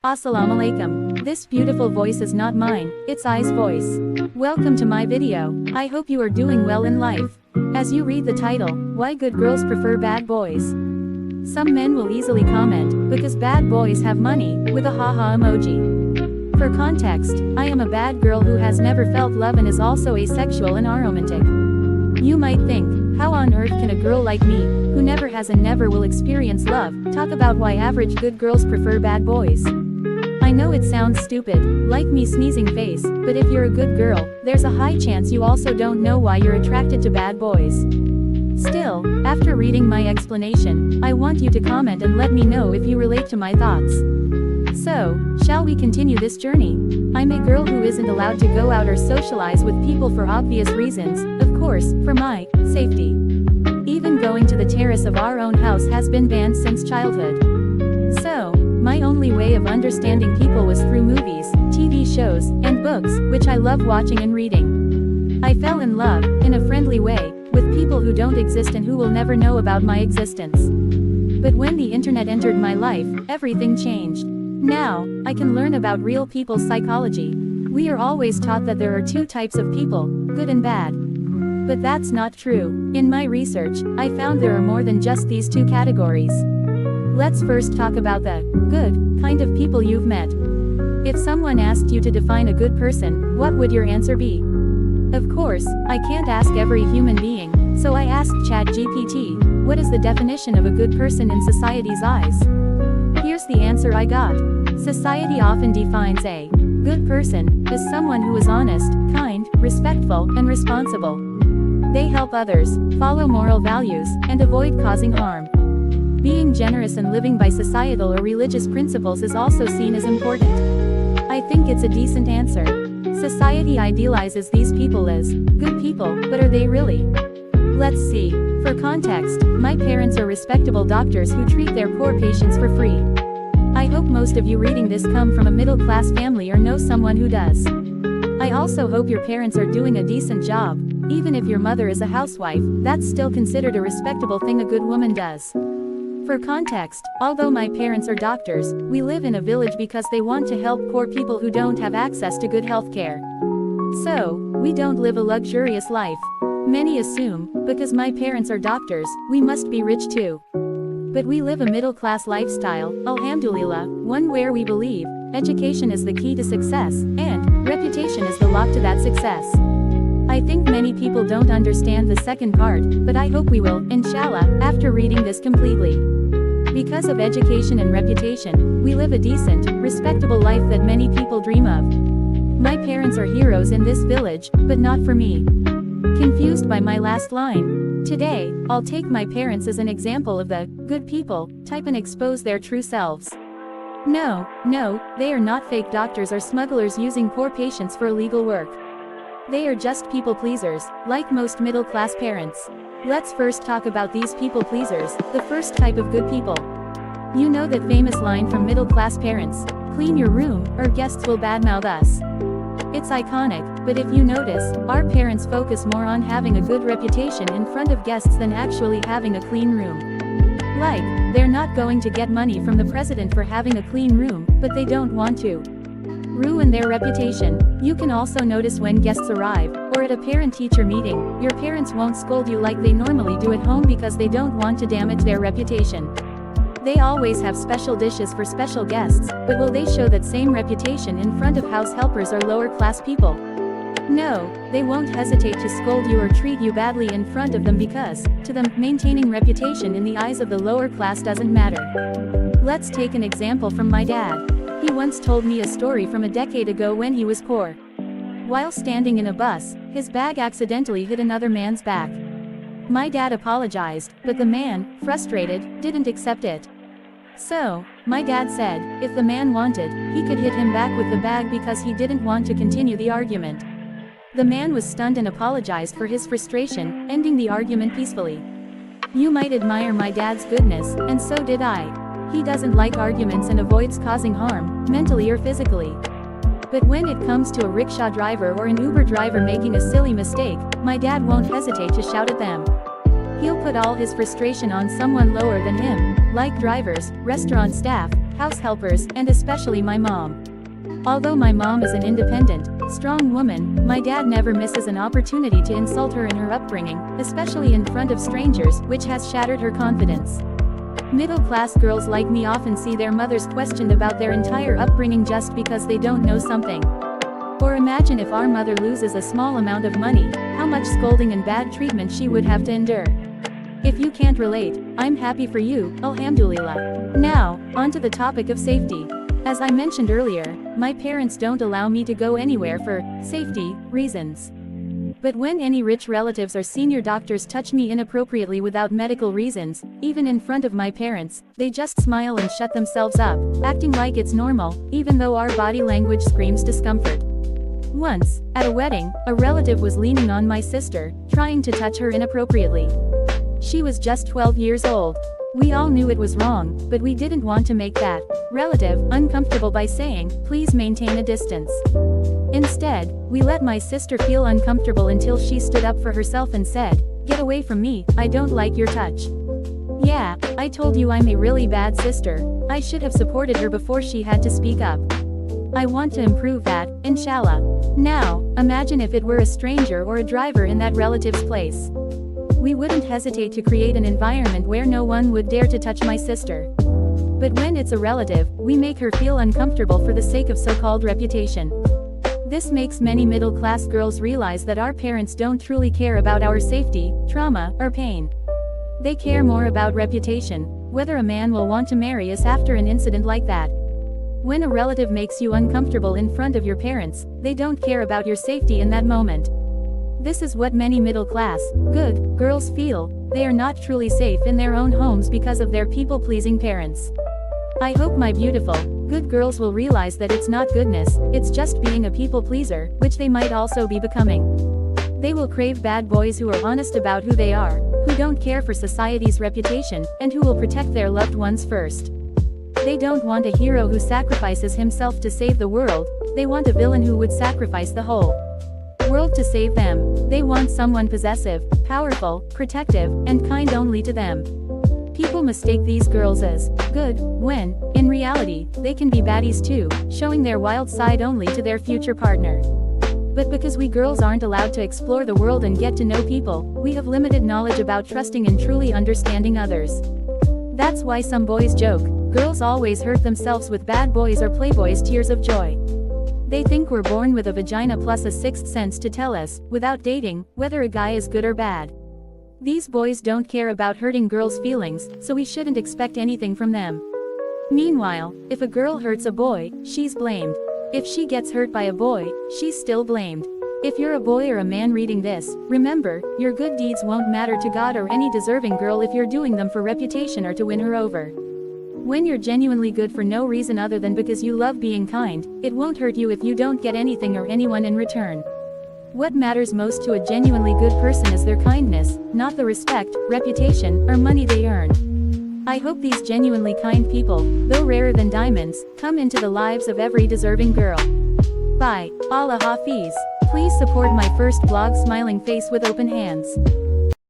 Assalamu alaikum. This beautiful voice is not mine, it's I's voice. Welcome to my video. I hope you are doing well in life. As you read the title, Why Good Girls Prefer Bad Boys. Some men will easily comment, because bad boys have money, with a haha emoji. For context, I am a bad girl who has never felt love and is also asexual and aromantic. You might think, how on earth can a girl like me, who never has and never will experience love, talk about why average good girls prefer bad boys? I know it sounds stupid, like me sneezing face, but if you're a good girl, there's a high chance you also don't know why you're attracted to bad boys. Still, after reading my explanation, I want you to comment and let me know if you relate to my thoughts. So, shall we continue this journey? I'm a girl who isn't allowed to go out or socialize with people for obvious reasons, of course, for my safety. Even going to the terrace of our own house has been banned since childhood. So, my only way of understanding people was through movies, TV shows, and books, which I love watching and reading. I fell in love, in a friendly way, with people who don't exist and who will never know about my existence. But when the internet entered my life, everything changed. Now, I can learn about real people's psychology. We are always taught that there are two types of people, good and bad. But that's not true. In my research, I found there are more than just these two categories. Let's first talk about the good kind of people you've met. If someone asked you to define a good person, what would your answer be? Of course, I can't ask every human being, so I asked ChatGPT, what is the definition of a good person in society's eyes? Here's the answer I got. Society often defines a good person as someone who is honest, kind, respectful, and responsible. They help others, follow moral values, and avoid causing harm. Being generous and living by societal or religious principles is also seen as important. I think it's a decent answer. Society idealizes these people as good people, but are they really? Let's see. For context, my parents are respectable doctors who treat their poor patients for free. I hope most of you reading this come from a middle-class family or know someone who does. I also hope your parents are doing a decent job. Even if your mother is a housewife, that's still considered a respectable thing a good woman does. For context, although my parents are doctors, we live in a village because they want to help poor people who don't have access to good health care. So, we don't live a luxurious life. Many assume, because my parents are doctors, we must be rich too. But we live a middle-class lifestyle, alhamdulillah, one where we believe education is the key to success, and reputation is the lock to that success. I think many people don't understand the second part, but I hope we will, inshallah, after reading this completely. Because of education and reputation, we live a decent, respectable life that many people dream of. My parents are heroes in this village, but not for me. Confused by my last line? Today, I'll take my parents as an example of the good people type and expose their true selves. No, they are not fake doctors or smugglers using poor patients for illegal work. They are just people pleasers, like most middle-class parents. Let's first talk about these people pleasers, the first type of good people. You know that famous line from middle-class parents, clean your room, or guests will badmouth us. It's iconic, but if you notice, our parents focus more on having a good reputation in front of guests than actually having a clean room. Like, they're not going to get money from the president for having a clean room, but they don't want to ruin their reputation. You can also notice when guests arrive, or at a parent-teacher meeting, your parents won't scold you like they normally do at home because they don't want to damage their reputation. They always have special dishes for special guests, but will they show that same reputation in front of house helpers or lower-class people? No, they won't hesitate to scold you or treat you badly in front of them because, to them, maintaining reputation in the eyes of the lower class doesn't matter. Let's take an example from my dad. He once told me a story from a decade ago when he was poor. While standing in a bus, his bag accidentally hit another man's back. My dad apologized, but the man, frustrated, didn't accept it. So, my dad said, if the man wanted, he could hit him back with the bag because he didn't want to continue the argument. The man was stunned and apologized for his frustration, ending the argument peacefully. You might admire my dad's goodness, and so did I. He doesn't like arguments and avoids causing harm, mentally or physically. But when it comes to a rickshaw driver or an Uber driver making a silly mistake, my dad won't hesitate to shout at them. He'll put all his frustration on someone lower than him, like drivers, restaurant staff, house helpers, and especially my mom. Although my mom is an independent, strong woman, my dad never misses an opportunity to insult her in her upbringing, especially in front of strangers, which has shattered her confidence. Middle-class girls like me often see their mothers questioned about their entire upbringing just because they don't know something. Or imagine if our mother loses a small amount of money, how much scolding and bad treatment she would have to endure. If you can't relate, I'm happy for you, alhamdulillah. Now, onto the topic of safety. As I mentioned earlier, my parents don't allow me to go anywhere for safety reasons. But when any rich relatives or senior doctors touch me inappropriately without medical reasons, even in front of my parents, they just smile and shut themselves up, acting like it's normal, even though our body language screams discomfort. Once, at a wedding, a relative was leaning on my sister, trying to touch her inappropriately. She was just 12 years old. We all knew it was wrong, but we didn't want to make that relative uncomfortable by saying, "Please maintain a distance." Instead, we let my sister feel uncomfortable until she stood up for herself and said, "Get away from me, I don't like your touch." Yeah, I told you I'm a really bad sister. I should have supported her before she had to speak up. I want to improve that, inshallah. Now, imagine if it were a stranger or a driver in that relative's place. We wouldn't hesitate to create an environment where no one would dare to touch my sister. But when it's a relative, we make her feel uncomfortable for the sake of so-called reputation. This makes many middle-class girls realize that our parents don't truly care about our safety, trauma, or pain. They care more about reputation, whether a man will want to marry us after an incident like that. When a relative makes you uncomfortable in front of your parents, they don't care about your safety in that moment. This is what many middle-class, good, girls feel. They are not truly safe in their own homes because of their people-pleasing parents. I hope my beautiful, good girls will realize that it's not goodness, it's just being a people-pleaser, which they might also be becoming. They will crave bad boys who are honest about who they are, who don't care for society's reputation, and who will protect their loved ones first. They don't want a hero who sacrifices himself to save the world, they want a villain who would sacrifice the whole world to save them. They want someone possessive, powerful, protective, and kind only to them. People mistake these girls as good, when, in reality, they can be baddies too, showing their wild side only to their future partner. But because we girls aren't allowed to explore the world and get to know people, we have limited knowledge about trusting and truly understanding others. That's why some boys joke, girls always hurt themselves with bad boys or playboys' tears of joy. They think we're born with a vagina plus a sixth sense to tell us, without dating, whether a guy is good or bad. These boys don't care about hurting girls' feelings, so we shouldn't expect anything from them. Meanwhile, if a girl hurts a boy, she's blamed. If she gets hurt by a boy, she's still blamed. If you're a boy or a man reading this, remember, your good deeds won't matter to God or any deserving girl if you're doing them for reputation or to win her over. When you're genuinely good for no reason other than because you love being kind, it won't hurt you if you don't get anything or anyone in return. What matters most to a genuinely good person is their kindness, not the respect, reputation, or money they earn. I hope these genuinely kind people, though rarer than diamonds, come into the lives of every deserving girl. Bye. Allah Hafiz. Please support my first blog Smiling Face with Open Hands.